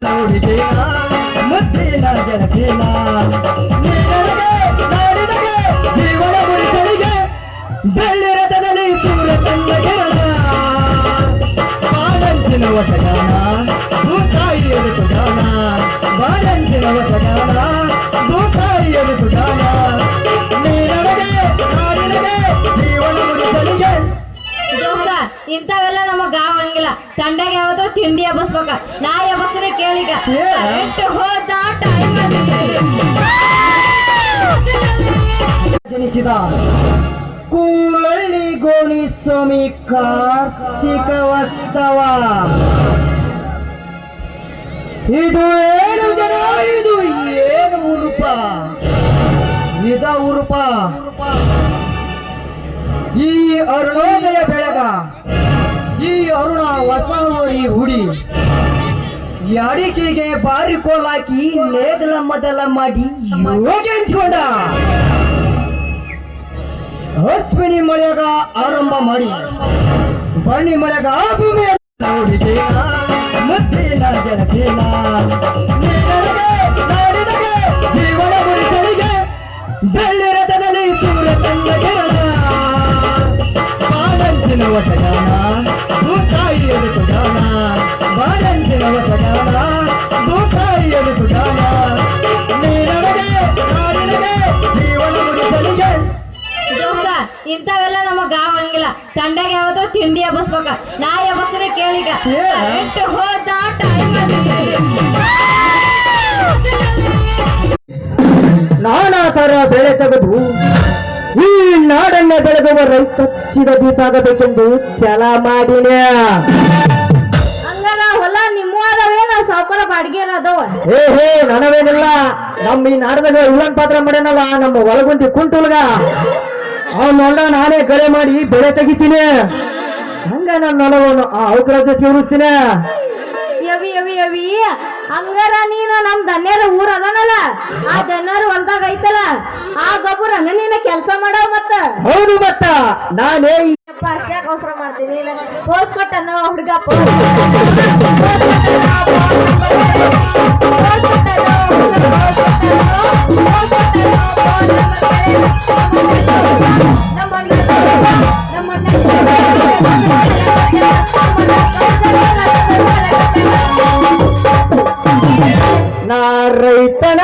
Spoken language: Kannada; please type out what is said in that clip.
ಮುತ್ತಿನ ಜನಕೇನ ಜೀವನ ಮುರಿಗಳಿಗೆ ಬೆಳ್ಳಿ ರಥದಲ್ಲಿ ಸೂರ್ಯ ತಂದ ಕಿರಣ ಬಾಳಂಚಿನ ವಟಗಾನ ಭೂತಾಯಿಯರು ಸುಧಾನ ಬಾಳಂಚಿನ ವಟಗಾನ ಭೂತಾಯಿಯರು ಸುಧಾನ ನೀನೊಳಗೆ ನಾಡಿನಗೆ ಜೀವನ ಮುರಿಗಳಿಗೆ ಇಂಥವೆಲ್ಲ ನಮಗ್ ಆಗಂಗಿಲ್ಲ. ತಂಡಾಗ ಯಾವ್ದು ತಿಂಡಿ ಎಬ್ಬಸ್ಬೇಕ. ನಾ ಎಬ್ಬಸ್ತೀನಿ ಕೇಳಿಗ. ಹೋದ ಟೈಮಲ್ಲಿ ಜನಿಸಿದ ಕೂಲಳ್ಳಿ ಗೋಣಿ ಸ್ವಾಮಿ ಕಾರ್ತಿಕ ವಾಸ್ತವ. ಇದು ಏನು ಜನ, ಇದು ಏನು ಉರುಪ, ಇದ ಉರುಪ. ಈ ಅರುಣೋದಯ ಬೆಳಗ, ಈ ಅರುಣ ಹೊಸವರಿ ಹುಡಿ ಅಡಿಕೆಗೆ ಬಾರಿಕೋಲಾಕಿ ನೇಗಲ ಮೊದಲ ಮಾಡಿ ಯೋಗಿ ಎಣಿಸ್ಕೊಂಡ. ಅಶ್ವಿನಿ ಮಳೆಗ ಆರಂಭ ಮಾಡಿ ಬನ್ನಿ ಮಳೆಗ ಭೂಮಿ ಮುತ್ತಿನ ಜನಕೇನ ಜೀವನ ಮುರಿಗಳಿಗೆ ಬೆಳ್ಳಿ ರಥದಲ್ಲಿ ಸೂರ್ಯ ತಂದ ಕಿರಣ ಬಾಳಂಚಿನ ವಟಗಾನ ಭೂತಾಯಿಯರು ಸುಧಾನ ಬಾಳಂಚಿನ ವಟಗಾನ ಭೂತಾಯಿಯರು ಸುಧಾನ ನೀನೊಳಗೆ ನಾಡಿನಗೆ ಜೀವನ ಮುರಿಗಳಿಗೆ. ಇಂಥವೆಲ್ಲ ನಮಗ್ ಆಗಂಗಿಲ್ಲ. ತಂಡಾಗ ಯಾವ್ದು ತಿಂಡಿ ಎಬ್ಬಸ್ಬೇಕ. ನಾ ಎಬ್ಬಸ್ತೀನಿ ಕೇಳಿಗ. ಹೋದ ಟೈಮಲ್ಲಿ ನಾನಾ ತರ ಬೆಳೆ ತೆಗೆದು ಈ ನಾಡನ್ನ ಬೆಳೆದುವ ರೈತ ಹಚ್ಚಿದ ದೀಪ ಆಗಬೇಕೆಂದು ಛಲ ಮಾಡಿನ. ಹಂಗಾರ ಹೊಲ ನಿಮ್ಮ ಅದಾವೇನ ಸಾವುಕಾರ ಬಾಡಿಗೆ ಅದಾವ? ಹೇ ನನವೇನಿಲ್ಲ. ನಮ್ಮ ಈ ನಾಡದಾಗ ಉಲ್ಲನ್ ಪಾತ್ರ ಮಾಡ್ಯಾನಲ್ಲ ನಮ್ಮ ಒಳಗುಂದಿ ಕುಂಟುಲ್ಗ, ಅವ್ನ ಹೊಲ ನಾನೇ ಗಳೆ ಮಾಡಿ ಬೆಳೆ ತೆಗಿತೀನಿ. ಹಂಗ ನನ್ನ ಹೊಲವನ್ನು ಆ ಅವಕರ ಜೊತೆ ಉರಿಸ್ತೀನಿ. ಯವಿ ಯವಿ ಯವಿ ಹಂಗಾರ ನೀನು ನಮ್ ದನ್ಯರ ಊರ್ ಅದನಲ್ಲ, ಆ ದನ್ಯರ ಹೊಲ್ದಾಗ ಐತಲ್ಲ ಆ ಗೊಬ್ಬರನ್ನ ನೀನ ಕೆಲ್ಸ ಮಾಡವ್ ಮತ್ತ. ಹೌದು ಮತ್ತ ನಾನೇ ಅಷ್ಟ್ಯಾಕ ಅವಸರ ಮಾಡ್ತೀನಿ. ಪೋಸ್ ಕೊಟ್ಟನು ಹುಡುಗ ನಾ ರೈತನ